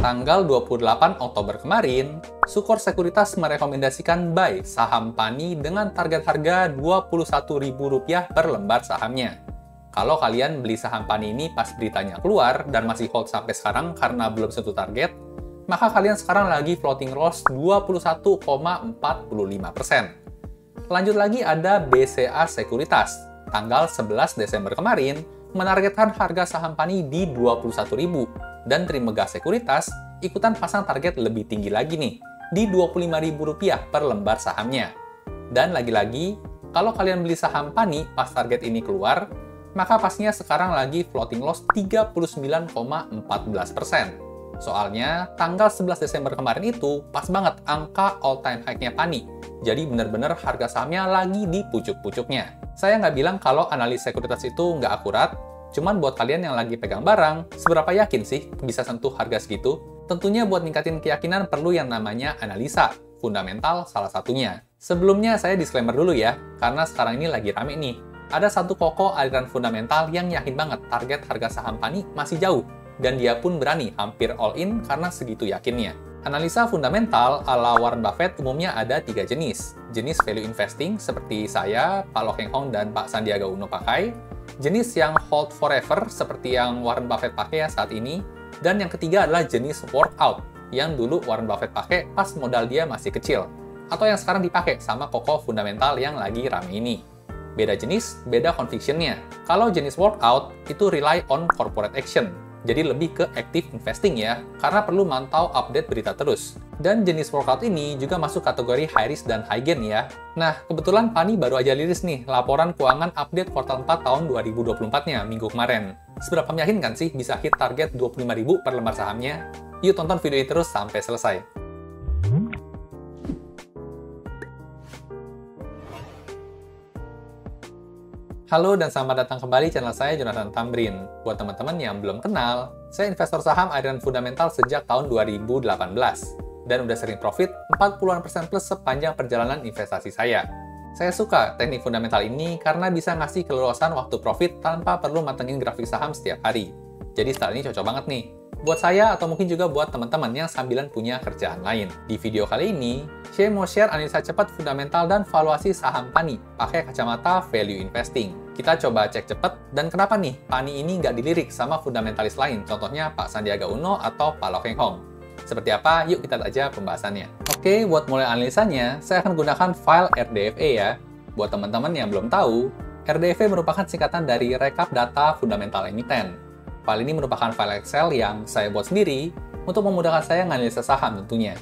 tanggal 28 Oktober kemarin, Sukor Sekuritas merekomendasikan buy saham PANI dengan target harga Rp21.000 per lembar sahamnya. Kalau kalian beli saham PANI ini pas beritanya keluar dan masih hold sampai sekarang karena belum sentuh target, maka kalian sekarang lagi floating loss 21,45%. Lanjut lagi ada BCA Sekuritas. Tanggal 11 Desember kemarin, menargetkan harga saham PANI di Rp21.000, dan Trimegah Sekuritas ikutan pasang target lebih tinggi lagi nih, di Rp25.000 per lembar sahamnya. Dan lagi-lagi, kalau kalian beli saham PANI pas target ini keluar, maka pastinya sekarang lagi floating loss 39,14%. Soalnya, tanggal 11 Desember kemarin itu pas banget angka all-time high-nya PANI. Jadi bener-bener harga sahamnya lagi di pucuk-pucuknya. Saya nggak bilang kalau analis sekuritas itu nggak akurat, cuman buat kalian yang lagi pegang barang, seberapa yakin sih bisa sentuh harga segitu? Tentunya buat ningkatin keyakinan perlu yang namanya analisa, fundamental salah satunya. Sebelumnya saya disclaimer dulu ya, karena sekarang ini lagi rame nih. Ada satu kokoh aliran fundamental yang yakin banget target harga saham PANI masih jauh, dan dia pun berani hampir all in karena segitu yakinnya. Analisa fundamental ala Warren Buffett umumnya ada 3 jenis. Jenis value investing seperti saya, Pak Loh Keng Hong, dan Pak Sandiaga Uno pakai. Jenis yang hold forever seperti yang Warren Buffett pakai ya saat ini. Dan yang ketiga adalah jenis workout yang dulu Warren Buffett pakai pas modal dia masih kecil. Atau yang sekarang dipakai sama kokoh fundamental yang lagi rame ini. Beda jenis, beda convictionnya. Kalau jenis workout, itu rely on corporate action. Jadi lebih ke active investing ya, karena perlu mantau update berita terus. Dan jenis workout ini juga masuk kategori high risk dan high gain ya. Nah, kebetulan PANI baru aja rilis nih laporan keuangan update kuartal 4 tahun 2024-nya minggu kemarin. Seberapa meyakinkan sih bisa hit target 25.000 per lembar sahamnya? Yuk tonton video ini terus sampai selesai. Halo dan selamat datang kembali channel saya Jonathan Tamrin. Buat teman-teman yang belum kenal, saya investor saham aliran fundamental sejak tahun 2018 dan udah sering profit 40% plus sepanjang perjalanan investasi saya. Saya suka teknik fundamental ini karena bisa ngasih keleluasan waktu profit tanpa perlu mantengin grafik saham setiap hari. Jadi style ini cocok banget nih buat saya atau mungkin juga buat teman-teman yang sambilan punya kerjaan lain. Di video kali ini, saya mau share analisa cepat fundamental dan valuasi saham PANI pakai kacamata value investing. Kita coba cek cepet, dan kenapa nih PANI ini nggak dilirik sama fundamentalis lain, contohnya Pak Sandiaga Uno atau Pak Loh Keng Hong. Seperti apa? Yuk kita lihat aja pembahasannya. Oke, buat mulai analisanya, saya akan gunakan file RDFA ya. Buat teman-teman yang belum tahu, RDFA merupakan singkatan dari Rekap Data Fundamental Emiten. File ini merupakan file Excel yang saya buat sendiri untuk memudahkan saya menganalisa saham tentunya.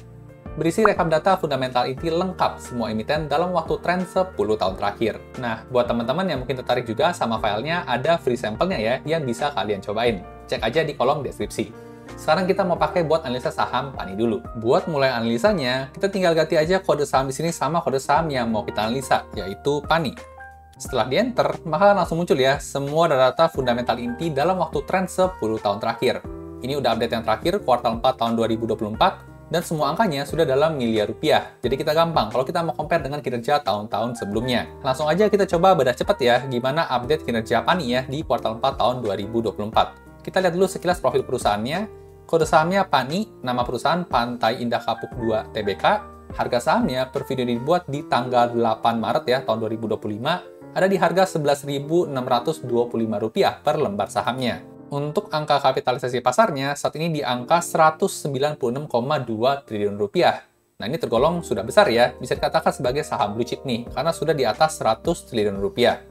Berisi rekap data fundamental inti lengkap semua emiten dalam waktu tren 10 tahun terakhir. Nah, buat teman-teman yang mungkin tertarik juga sama filenya, ada free sampelnya ya, yang bisa kalian cobain. Cek aja di kolom deskripsi. Sekarang kita mau pakai buat analisa saham PANI dulu. Buat mulai analisanya, kita tinggal ganti aja kode saham di sini sama kode saham yang mau kita analisa, yaitu PANI. Setelah di-enter, maka langsung muncul ya semua data fundamental inti dalam waktu tren 10 tahun terakhir. Ini udah update yang terakhir, kuartal 4 tahun 2024, dan semua angkanya sudah dalam miliar rupiah. Jadi kita gampang kalau kita mau compare dengan kinerja tahun-tahun sebelumnya. Langsung aja kita coba bedah cepet ya, gimana update kinerja PANI ya di kuartal 4 tahun 2024. Kita lihat dulu sekilas profil perusahaannya. Kode sahamnya PANI, nama perusahaan Pantai Indah Kapuk 2 Tbk. Harga sahamnya per video ini dibuat di tanggal 8 Maret ya, tahun 2025. Ada di harga Rp11.625 per lembar sahamnya. Untuk angka kapitalisasi pasarnya, saat ini di angka Rp196,2 triliun. Nah, ini tergolong sudah besar ya, bisa dikatakan sebagai saham blue chip nih, karena sudah di atas Rp100 triliun.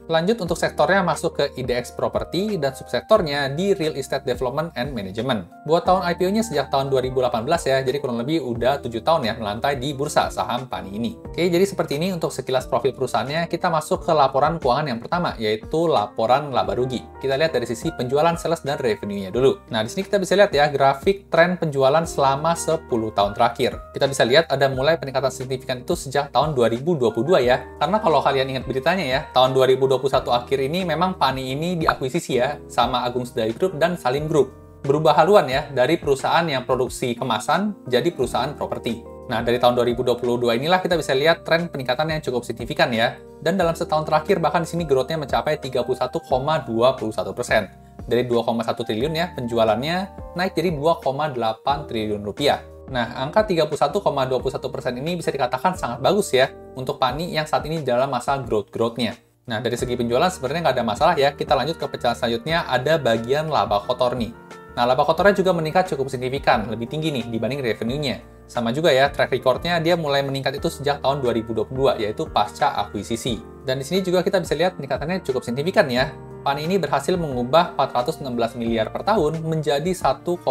Lanjut untuk sektornya masuk ke IDX Property dan subsektornya di Real Estate Development and Management. Buat tahun IPO-nya sejak tahun 2018 ya, jadi kurang lebih udah 7 tahun ya melantai di bursa saham PANI ini. Oke, jadi seperti ini untuk sekilas profil perusahaannya. Kita masuk ke laporan keuangan yang pertama, yaitu laporan laba rugi. Kita lihat dari sisi penjualan, sales, dan revenue-nya dulu. Nah, di sini kita bisa lihat ya grafik tren penjualan selama 10 tahun terakhir. Kita bisa lihat ada mulai peningkatan signifikan itu sejak tahun 2022 ya. Karena kalau kalian ingat beritanya ya, tahun 2021 akhir ini memang PANI ini diakuisisi ya sama Agung Sedayu Group dan Salim Group. Berubah haluan ya dari perusahaan yang produksi kemasan jadi perusahaan properti. Nah, dari tahun 2022 inilah kita bisa lihat tren peningkatan yang cukup signifikan ya. Dan dalam setahun terakhir bahkan di sini growth-nya mencapai 31,21%. Dari 2,1 triliun ya, penjualannya naik jadi 2,8 triliun rupiah. Nah, angka 31,21% ini bisa dikatakan sangat bagus ya untuk Pani yang saat ini dalam masa growth-nya. Nah, dari segi penjualan sebenarnya nggak ada masalah ya. Kita lanjut ke pecahan selanjutnya, ada bagian laba kotor nih. Nah, laba kotornya juga meningkat cukup signifikan, lebih tinggi nih dibanding revenue-nya. Sama juga ya, track record-nya dia mulai meningkat itu sejak tahun 2022, yaitu pasca akuisisi. Dan di sini juga kita bisa lihat peningkatannya cukup signifikan ya. Pani ini berhasil mengubah 416 miliar per tahun menjadi 1,5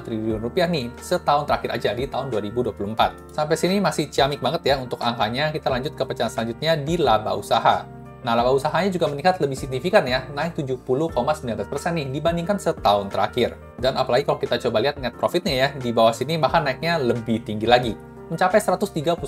triliun rupiah nih setahun terakhir aja di tahun 2024. Sampai sini masih ciamik banget ya untuk angkanya. Kita lanjut ke pecahan selanjutnya di laba usaha. Nah, laba usahanya juga meningkat lebih signifikan ya, naik 70,19% nih dibandingkan setahun terakhir. Dan apalagi kalau kita coba lihat net profitnya ya, di bawah sini bahkan naiknya lebih tinggi lagi, mencapai 131%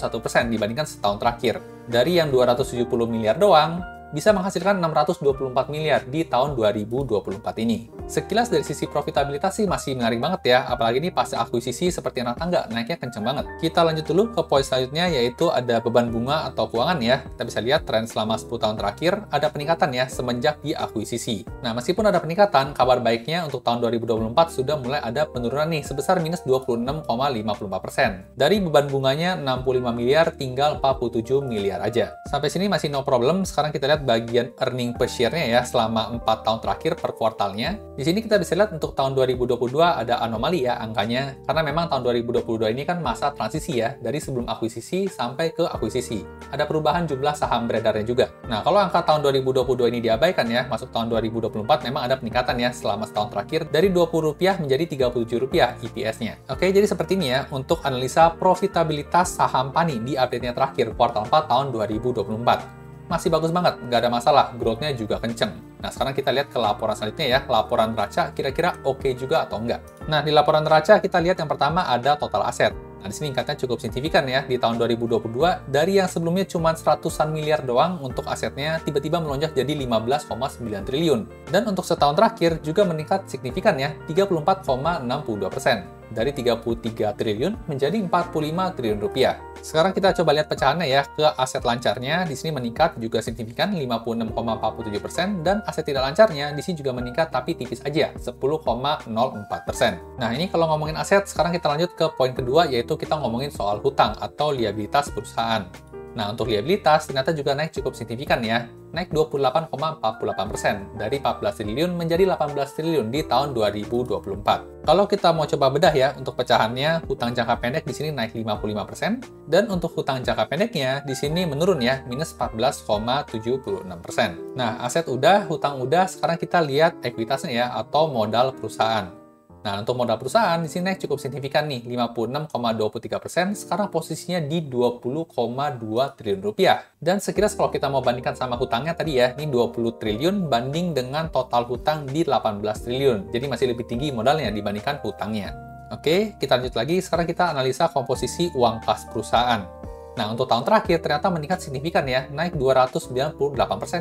dibandingkan setahun terakhir. Dari yang 270 miliar doang, bisa menghasilkan 624 miliar di tahun 2024 ini. Sekilas dari sisi profitabilitas sih masih menarik banget ya, apalagi ini pas akuisisi seperti anak tangga, naiknya kenceng banget. Kita lanjut dulu ke poin selanjutnya, yaitu ada beban bunga atau keuangan ya. Kita bisa lihat tren selama 10 tahun terakhir ada peningkatan ya semenjak diakuisisi. Nah, meskipun ada peningkatan, kabar baiknya untuk tahun 2024 sudah mulai ada penurunan nih sebesar minus 26,54%. Dari beban bunganya 65 miliar tinggal 47 miliar aja. Sampai sini masih no problem. Sekarang kita lihat bagian earning per share-nya ya selama 4 tahun terakhir per kuartalnya. Di sini kita bisa lihat untuk tahun 2022 ada anomali ya angkanya, karena memang tahun 2022 ini kan masa transisi ya, dari sebelum akuisisi sampai ke akuisisi. Ada perubahan jumlah saham beredarnya juga. Nah, kalau angka tahun 2022 ini diabaikan ya, masuk tahun 2024 memang ada peningkatan ya selama setahun terakhir dari Rp20 menjadi Rp37 EPS-nya. Oke, jadi seperti ini ya untuk analisa profitabilitas saham Pani di update-nya terakhir kuartal 4 tahun 2024. Masih bagus banget, nggak ada masalah, growth-nya juga kenceng. Nah, sekarang kita lihat ke laporan selanjutnya ya, laporan neraca kira-kira oke juga atau enggak. Nah, di laporan neraca kita lihat yang pertama ada total aset. Nah, di sini tingkatnya cukup signifikan ya, di tahun 2022, dari yang sebelumnya cuma 100-an miliar doang untuk asetnya, tiba-tiba melonjak jadi 15,9 triliun. Dan untuk setahun terakhir juga meningkat signifikan ya, 34,62%. Dari 33 triliun menjadi 45 triliun rupiah. Sekarang kita coba lihat pecahannya ya, ke aset lancarnya, di sini meningkat juga signifikan 56,47%, dan aset tidak lancarnya di sini juga meningkat tapi tipis aja, 10,04%. Nah, ini kalau ngomongin aset, sekarang kita lanjut ke poin kedua, yaitu kita ngomongin soal hutang atau liabilitas perusahaan. Nah, untuk liabilitas ternyata juga naik cukup signifikan ya, naik 28,48%, dari 14 triliun menjadi 18 triliun di tahun 2024. Kalau kita mau coba bedah ya, untuk pecahannya, hutang jangka pendek di sini naik 55%, dan untuk hutang jangka pendeknya di sini menurun ya, minus 14,76%. Nah, aset udah, hutang udah, sekarang kita lihat ekuitasnya ya, atau modal perusahaan. Nah, untuk modal perusahaan di sini naik cukup signifikan nih, 56,23%, sekarang posisinya di 20,2 triliun rupiah. Dan sekilas kalau kita mau bandingkan sama hutangnya tadi ya, ini 20 triliun banding dengan total hutang di 18 triliun. Jadi masih lebih tinggi modalnya dibandingkan hutangnya. Oke, kita lanjut lagi. Sekarang kita analisa komposisi uang kas perusahaan. Nah, untuk tahun terakhir ternyata meningkat signifikan ya, naik 298%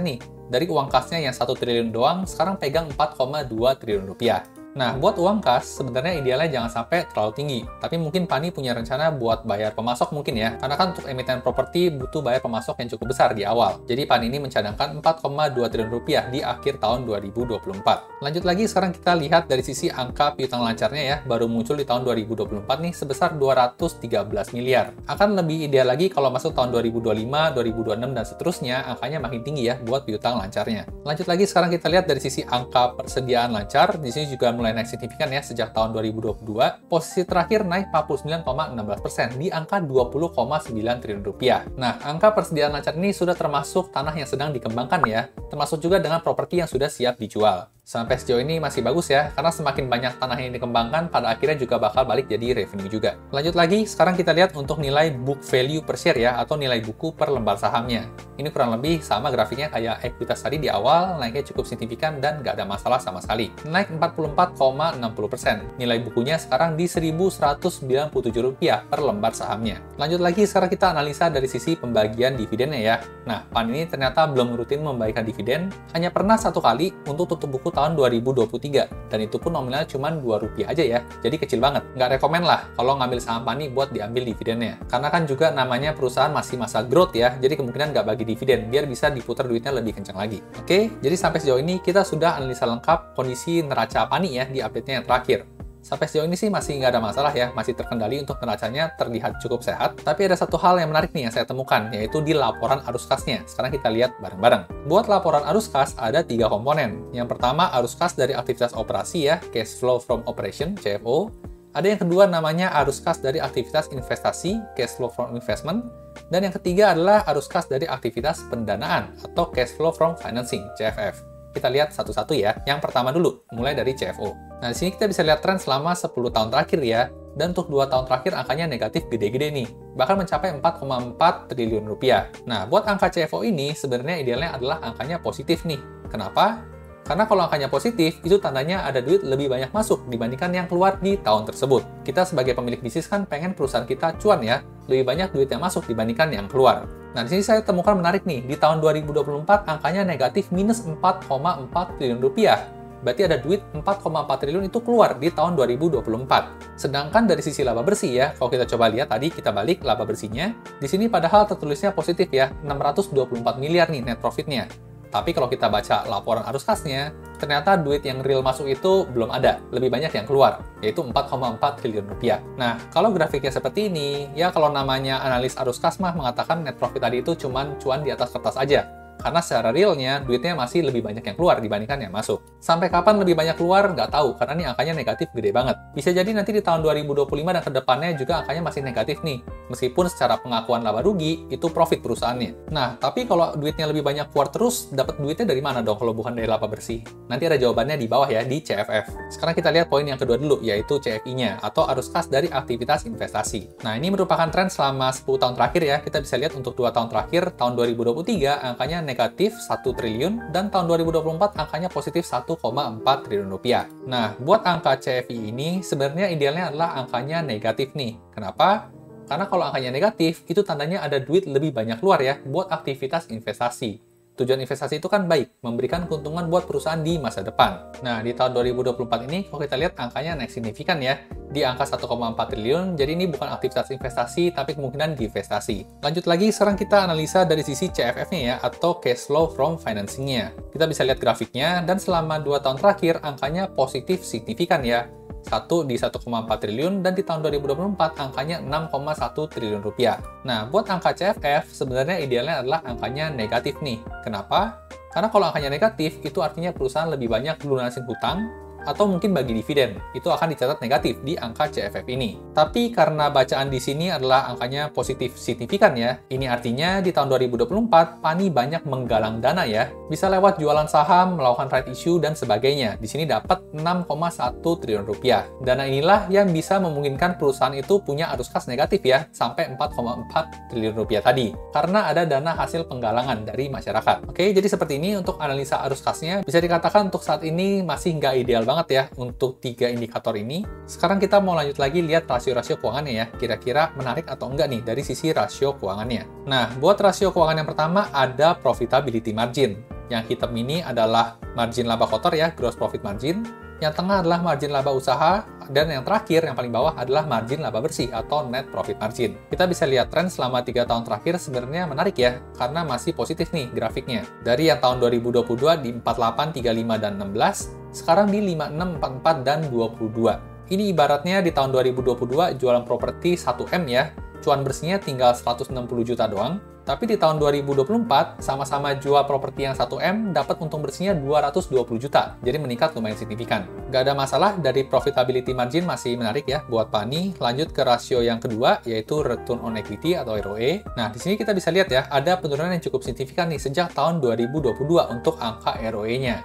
nih. Dari uang kasnya yang 1 triliun doang, sekarang pegang 4,2 triliun rupiah. Nah, buat uang kas, sebenarnya idealnya jangan sampai terlalu tinggi. Tapi mungkin Pani punya rencana buat bayar pemasok mungkin ya. Karena kan untuk emiten properti butuh bayar pemasok yang cukup besar di awal. Jadi Pani ini mencadangkan 4,2 triliun rupiah di akhir tahun 2024. Lanjut lagi, sekarang kita lihat dari sisi angka piutang lancarnya ya. Baru muncul di tahun 2024 nih sebesar 213 miliar. Akan lebih ideal lagi kalau masuk tahun 2025, 2026, dan seterusnya, angkanya makin tinggi ya buat piutang lancarnya. Lanjut lagi, sekarang kita lihat dari sisi angka persediaan lancar. Di sini juga mulai naik signifikan ya sejak tahun 2022. Posisi terakhir naik 49,16% di angka 20,9 triliun rupiah. Nah, angka persediaan lancar ini sudah termasuk tanah yang sedang dikembangkan ya, termasuk juga dengan properti yang sudah siap dijual. Sampai sejauh ini masih bagus ya, karena semakin banyak tanah yang dikembangkan, pada akhirnya juga bakal balik jadi revenue juga. Lanjut lagi, sekarang kita lihat untuk nilai book value per share ya, atau nilai buku per lembar sahamnya. Ini kurang lebih sama grafiknya kayak ekuitas tadi di awal, naiknya cukup signifikan dan nggak ada masalah sama sekali. Naik 44,60%. Nilai bukunya sekarang di Rp1.197 per lembar sahamnya. Lanjut lagi, sekarang kita analisa dari sisi pembagian dividennya ya. Nah, Pan ini ternyata belum rutin membagikan dividen, hanya pernah satu kali untuk tutup buku tahun 2023. Dan itu pun nominalnya cuma Rp2 aja ya, jadi kecil banget. Nggak rekomen lah kalau ngambil saham Pani buat diambil dividennya. Karena kan juga namanya perusahaan masih masa growth ya, jadi kemungkinan nggak bagi dividen, biar bisa diputar duitnya lebih kencang lagi. Oke, jadi sampai sejauh ini kita sudah analisa lengkap kondisi neraca Pani ya di update-nya yang terakhir. Sampai sejauh ini sih masih nggak ada masalah ya, masih terkendali untuk neracanya terlihat cukup sehat. Tapi ada satu hal yang menarik nih yang saya temukan, yaitu di laporan arus kasnya. Sekarang kita lihat bareng-bareng. Buat laporan arus kas ada 3 komponen. Yang pertama arus kas dari aktivitas operasi ya, cash flow from operation, CFO. Ada yang kedua namanya arus kas dari aktivitas investasi, cash flow from investment. Dan yang ketiga adalah arus kas dari aktivitas pendanaan atau cash flow from financing, CFF. Kita lihat satu-satu ya. Yang pertama dulu, mulai dari CFO. Nah, di sini kita bisa lihat tren selama 10 tahun terakhir ya. Dan untuk 2 tahun terakhir angkanya negatif gede-gede nih. Bahkan mencapai 4,4 triliun rupiah. Nah, buat angka CFO ini sebenarnya idealnya adalah angkanya positif nih. Kenapa? Karena kalau angkanya positif, itu tandanya ada duit lebih banyak masuk dibandingkan yang keluar di tahun tersebut. Kita sebagai pemilik bisnis kan pengen perusahaan kita cuan ya, lebih banyak duit yang masuk dibandingkan yang keluar. Nah, di sini saya temukan menarik nih, di tahun 2024 angkanya negatif minus 4,4 triliun rupiah. Berarti ada duit 4,4 triliun itu keluar di tahun 2024. Sedangkan dari sisi laba bersih ya, kalau kita coba lihat tadi kita balik laba bersihnya, di sini padahal tertulisnya positif ya, 624 miliar nih net profitnya. Tapi kalau kita baca laporan arus kasnya, ternyata duit yang real masuk itu belum ada, lebih banyak yang keluar, yaitu 4,4 triliun rupiah. Nah, kalau grafiknya seperti ini, ya kalau namanya analis arus kas mah mengatakan net profit tadi itu cuman cuan di atas kertas aja. Karena secara realnya, duitnya masih lebih banyak yang keluar dibandingkan yang masuk. Sampai kapan lebih banyak keluar, nggak tahu, karena ini angkanya negatif gede banget. Bisa jadi nanti di tahun 2025 dan kedepannya juga angkanya masih negatif nih. Meskipun secara pengakuan laba rugi, itu profit perusahaannya. Nah, tapi kalau duitnya lebih banyak keluar terus, dapat duitnya dari mana dong kalau bukan dari laba bersih? Nanti ada jawabannya di bawah ya, di CFF. Sekarang kita lihat poin yang kedua dulu, yaitu CFI-nya, atau arus kas dari aktivitas investasi. Nah, ini merupakan tren selama 10 tahun terakhir ya. Kita bisa lihat untuk 2 tahun terakhir, tahun 2023, angkanya negatif 1 triliun, dan tahun 2024 angkanya positif 1,4 triliun rupiah. Nah, buat angka CFI ini sebenarnya idealnya adalah angkanya negatif nih. Kenapa? Karena kalau angkanya negatif, itu tandanya ada duit lebih banyak keluar ya buat aktivitas investasi. Tujuan investasi itu kan baik, memberikan keuntungan buat perusahaan di masa depan. Nah, di tahun 2024 ini, kalau kita lihat angkanya naik signifikan ya, di angka 1,4 triliun, jadi ini bukan aktivitas investasi, tapi kemungkinan divestasi. Lanjut lagi, sekarang kita analisa dari sisi CFF-nya ya, atau cash flow from financing-nya. Kita bisa lihat grafiknya, dan selama 2 tahun terakhir, angkanya positif signifikan ya. 1 di 1,4 triliun, dan di tahun 2024 angkanya 6,1 triliun rupiah. Nah, buat angka CFF, sebenarnya idealnya adalah angkanya negatif nih. Kenapa? Karena kalau angkanya negatif, itu artinya perusahaan lebih banyak lunasin hutang, atau mungkin bagi dividen, itu akan dicatat negatif di angka CFF ini. Tapi karena bacaan di sini adalah angkanya positif signifikan ya, ini artinya di tahun 2024, Pani banyak menggalang dana ya, bisa lewat jualan saham, melakukan right issue, dan sebagainya. Di sini dapat 6,1 triliun rupiah. Dana inilah yang bisa memungkinkan perusahaan itu punya arus kas negatif ya, sampai 4,4 triliun rupiah tadi, karena ada dana hasil penggalangan dari masyarakat. Oke, jadi seperti ini untuk analisa arus kasnya, bisa dikatakan untuk saat ini masih nggak ideal banget ya untuk 3 indikator ini. Sekarang kita mau lanjut lagi lihat rasio-rasio keuangannya ya, kira-kira menarik atau enggak nih dari sisi rasio keuangannya. Nah, buat rasio keuangan yang pertama ada profitability margin. Yang hitam ini adalah margin laba kotor ya, gross profit margin. Yang tengah adalah margin laba usaha, dan yang terakhir, yang paling bawah adalah margin laba bersih atau net profit margin. Kita bisa lihat tren selama 3 tahun terakhir sebenarnya menarik ya, karena masih positif nih grafiknya. Dari yang tahun 2022 di 48, 35, dan 16, sekarang di 56, 44, dan 22. Ini ibaratnya di tahun 2022 jualan properti 1M ya, cuan bersihnya tinggal 160 juta doang. Tapi di tahun 2024, sama-sama jual properti yang 1M, dapat untung bersihnya 220 juta. Jadi meningkat lumayan signifikan. Nggak ada masalah, dari profitability margin masih menarik ya buat Pani. Lanjut ke rasio yang kedua, yaitu return on equity atau ROE. Nah, di sini kita bisa lihat ya, ada penurunan yang cukup signifikan nih sejak tahun 2022 untuk angka ROE-nya.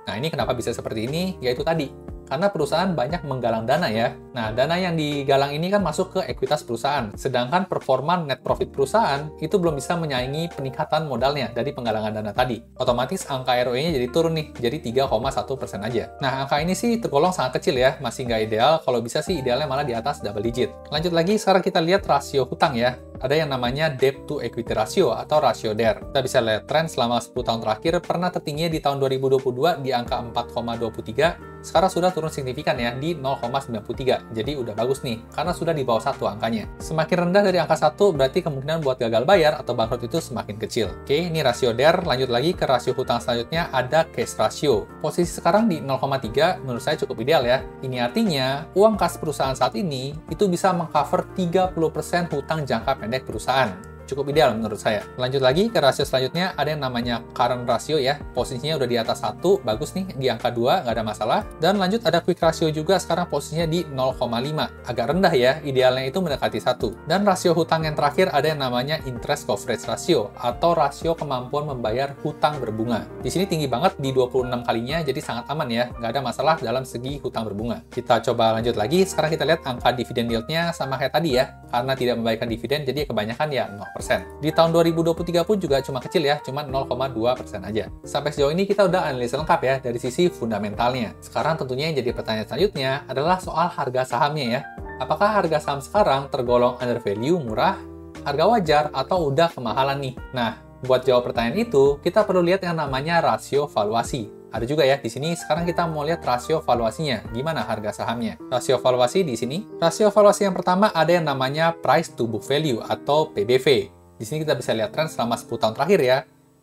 Nah, ini kenapa bisa seperti ini? Yaitu tadi, karena perusahaan banyak menggalang dana ya. Nah, dana yang digalang ini kan masuk ke ekuitas perusahaan. Sedangkan performa net profit perusahaan itu belum bisa menyaingi peningkatan modalnya dari penggalangan dana tadi. Otomatis angka ROE-nya jadi turun nih, jadi 3,1% aja. Nah, angka ini sih tergolong sangat kecil ya, masih nggak ideal. Kalau bisa sih idealnya malah di atas double digit. Lanjut lagi, sekarang kita lihat rasio hutang ya. ada yang namanya debt to equity ratio atau rasio DER. Kita bisa lihat tren selama 10 tahun terakhir pernah tertinggi di tahun 2022 di angka 4,23, sekarang sudah turun signifikan ya di 0,93. Jadi udah bagus nih, karena sudah di bawah 1 angkanya. Semakin rendah dari angka 1 berarti kemungkinan buat gagal bayar atau bangkrut itu semakin kecil. Oke, ini rasio DER. Lanjut lagi ke rasio hutang selanjutnya, ada cash ratio. Posisi sekarang di 0,3 menurut saya cukup ideal ya. Ini artinya uang kas perusahaan saat ini itu bisa mengcover 30% hutang jangka pendek perusahaan. Cukup ideal menurut saya. Lanjut lagi ke rasio selanjutnya, ada yang namanya current ratio ya. Posisinya udah di atas 1, bagus nih, di angka 2, nggak ada masalah. Dan lanjut ada quick ratio juga, sekarang posisinya di 0,5. Agak rendah ya, idealnya itu mendekati 1. Dan rasio hutang yang terakhir ada yang namanya interest coverage ratio, atau rasio kemampuan membayar hutang berbunga. Di sini tinggi banget, di 26 kalinya, jadi sangat aman ya, nggak ada masalah dalam segi hutang berbunga. Kita coba lanjut lagi, sekarang kita lihat angka dividen yield-nya sama kayak tadi ya, karena tidak membaikkan dividen, jadi kebanyakan ya 0%. Di tahun 2023 pun juga cuma kecil ya, cuma 0,2% aja. Sampai sejauh ini kita udah analisa lengkap ya dari sisi fundamentalnya. Sekarang tentunya yang jadi pertanyaan selanjutnya adalah soal harga sahamnya ya. Apakah harga saham sekarang tergolong under value, murah, harga wajar, atau udah kemahalan nih? Nah, buat jawab pertanyaan itu, kita perlu lihat yang namanya rasio valuasi. Ada juga ya di sini. Sekarang kita mau lihat rasio valuasinya. Gimana harga sahamnya? Rasio valuasi di sini. Rasio valuasi yang pertama ada yang namanya price to book value atau PBV. Di sini kita bisa lihat tren selama 10 tahun terakhir ya.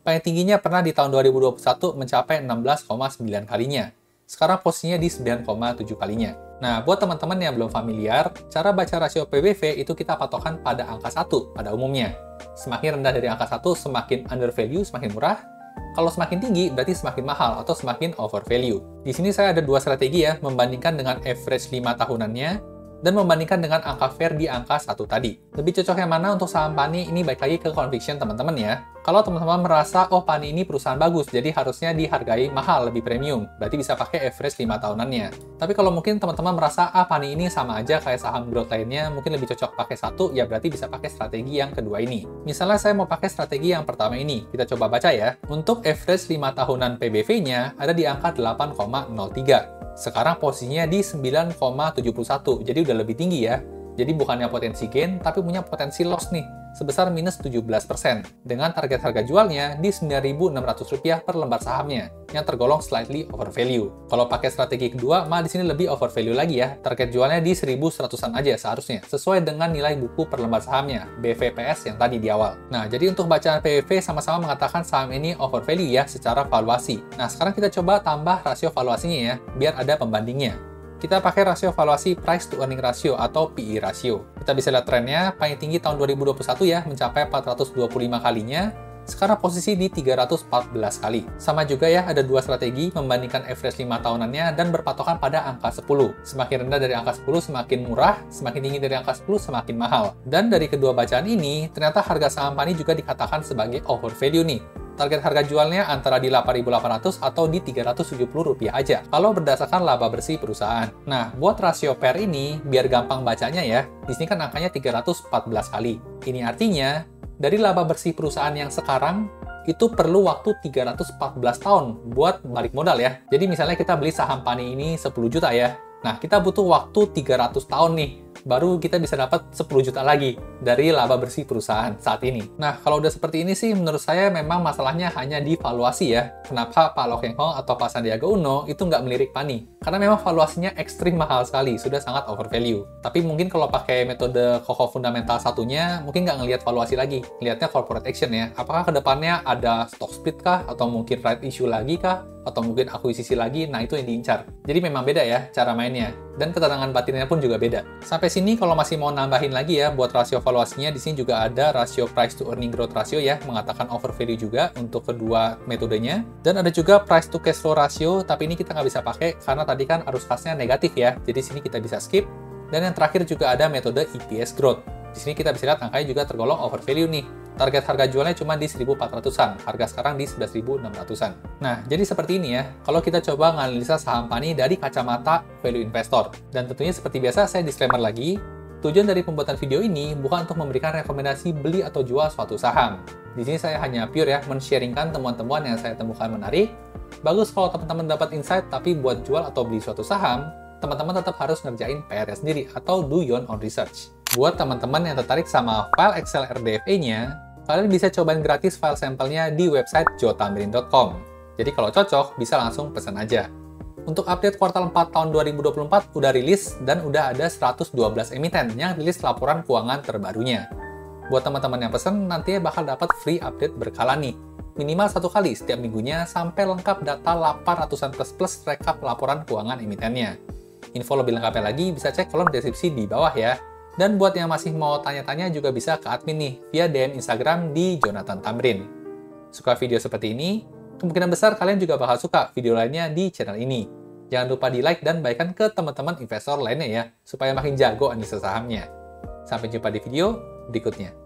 Paling tingginya pernah di tahun 2021 mencapai 16,9 kalinya. Sekarang posisinya di 9,7 kalinya. Nah, buat teman-teman yang belum familiar, cara baca rasio PBV itu kita patokan pada angka 1 pada umumnya. Semakin rendah dari angka 1, semakin under value, semakin murah. Kalau semakin tinggi, berarti semakin mahal atau semakin over value. Di sini saya ada 2 strategi ya, membandingkan dengan average 5 tahunannya, dan membandingkan dengan angka fair di angka 1 tadi. Lebih cocok yang mana untuk saham PANI? Ini baik lagi ke conviction teman-teman ya. Kalau teman-teman merasa, oh PANI ini perusahaan bagus, jadi harusnya dihargai mahal, lebih premium. Berarti bisa pakai average 5 tahunannya. Tapi kalau mungkin teman-teman merasa, PANI ini sama aja kayak saham growth lainnya, mungkin lebih cocok pakai 1, ya berarti bisa pakai strategi yang kedua ini. Misalnya saya mau pakai strategi yang pertama ini. Kita coba baca ya. Untuk average 5 tahunan PBV-nya ada di angka 8,03. Sekarang posisinya di 9,71, jadi udah lebih tinggi ya. Jadi bukannya potensi gain, tapi punya potensi loss nih, sebesar minus 17%, dengan target harga jualnya di Rp9.600 per lembar sahamnya, yang tergolong slightly overvalue. Kalau pakai strategi kedua, mah di sini lebih overvalue lagi ya, target jualnya di 1.100-an aja seharusnya, sesuai dengan nilai buku per lembar sahamnya, BVPS yang tadi di awal. Nah, jadi untuk bacaan PBV sama-sama mengatakan saham ini overvalue ya, secara valuasi. Nah, sekarang kita coba tambah rasio valuasinya ya, biar ada pembandingnya. Kita pakai rasio valuasi price to earning ratio atau PE ratio. Kita bisa lihat trennya, paling tinggi tahun 2021 ya, mencapai 425 kalinya, sekarang posisi di 314 kali. Sama juga ya, ada 2 strategi, membandingkan average 5 tahunannya dan berpatokan pada angka 10. Semakin rendah dari angka 10 semakin murah, semakin tinggi dari angka 10 semakin mahal. Dan dari kedua bacaan ini, ternyata harga saham PANI juga dikatakan sebagai overvalue nih. Target harga jualnya antara di 8.800 atau di Rp370 aja, kalau berdasarkan laba bersih perusahaan. Nah, buat rasio PER ini, biar gampang bacanya ya, di sini kan angkanya 314 kali. Ini artinya, dari laba bersih perusahaan yang sekarang, itu perlu waktu 314 tahun buat balik modal ya. Jadi misalnya kita beli saham PANI ini 10 juta ya. Nah, kita butuh waktu 300 tahun nih, baru kita bisa dapat 10 juta lagi dari laba bersih perusahaan saat ini. Nah, kalau udah seperti ini sih, menurut saya memang masalahnya hanya di valuasi ya. Kenapa Pak Loh Keng Hong atau Pak Sandiaga Uno itu nggak melirik PANI? Karena memang valuasinya ekstrim mahal sekali, sudah sangat overvalue. Tapi mungkin kalau pakai metode kokoh fundamental satunya, mungkin nggak ngelihat valuasi lagi. Lihatnya corporate action ya. Apakah kedepannya ada stock split kah? Atau mungkin right issue lagi kah? Atau mungkin akuisisi lagi? Nah, itu yang diincar. Jadi memang beda ya cara mainnya. Dan keterangan batinnya pun juga beda. Sampai sini kalau masih mau nambahin lagi ya buat rasio valuasinya, di sini juga ada rasio price to earning growth ratio ya, mengatakan overvalue juga untuk kedua metodenya. Dan ada juga price to cash flow ratio, tapi ini kita nggak bisa pakai karena tadi kan arus kasnya negatif ya. Jadi sini kita bisa skip. Dan yang terakhir juga ada metode EPS growth. Di sini kita bisa lihat angkanya juga tergolong overvalue nih. Target harga jualnya cuma di 1.400-an, harga sekarang di 11.600-an. Nah, jadi seperti ini ya, kalau kita coba menganalisa saham PANI dari kacamata value investor. Dan tentunya seperti biasa, saya disclaimer lagi, tujuan dari pembuatan video ini bukan untuk memberikan rekomendasi beli atau jual suatu saham. Di sini saya hanya pure ya, men-sharingkan temuan-temuan yang saya temukan menarik. Bagus kalau teman-teman dapat insight, tapi buat jual atau beli suatu saham, teman-teman tetap harus ngerjain PR sendiri atau do your own research. Buat teman-teman yang tertarik sama file Excel RDFA-nya, kalian bisa cobain gratis file sampelnya di website joetamrin.com. Jadi kalau cocok, bisa langsung pesan aja. Untuk update kuartal 4 tahun 2024 udah rilis dan udah ada 112 emiten yang rilis laporan keuangan terbarunya. Buat teman-teman yang pesen, nantinya bakal dapat free update berkala nih. Minimal 1 kali setiap minggunya sampai lengkap data 800-an plus rekap laporan keuangan emitennya. Info lebih lengkapnya lagi bisa cek kolom deskripsi di bawah ya. Dan buat yang masih mau tanya-tanya juga bisa ke admin nih via DM Instagram di Jonathan Tamrin. Suka video seperti ini? Kemungkinan besar kalian juga bakal suka video lainnya di channel ini. Jangan lupa di-like dan bagikan ke teman-teman investor lainnya ya, supaya makin jago analisa sahamnya. Sampai jumpa di video berikutnya.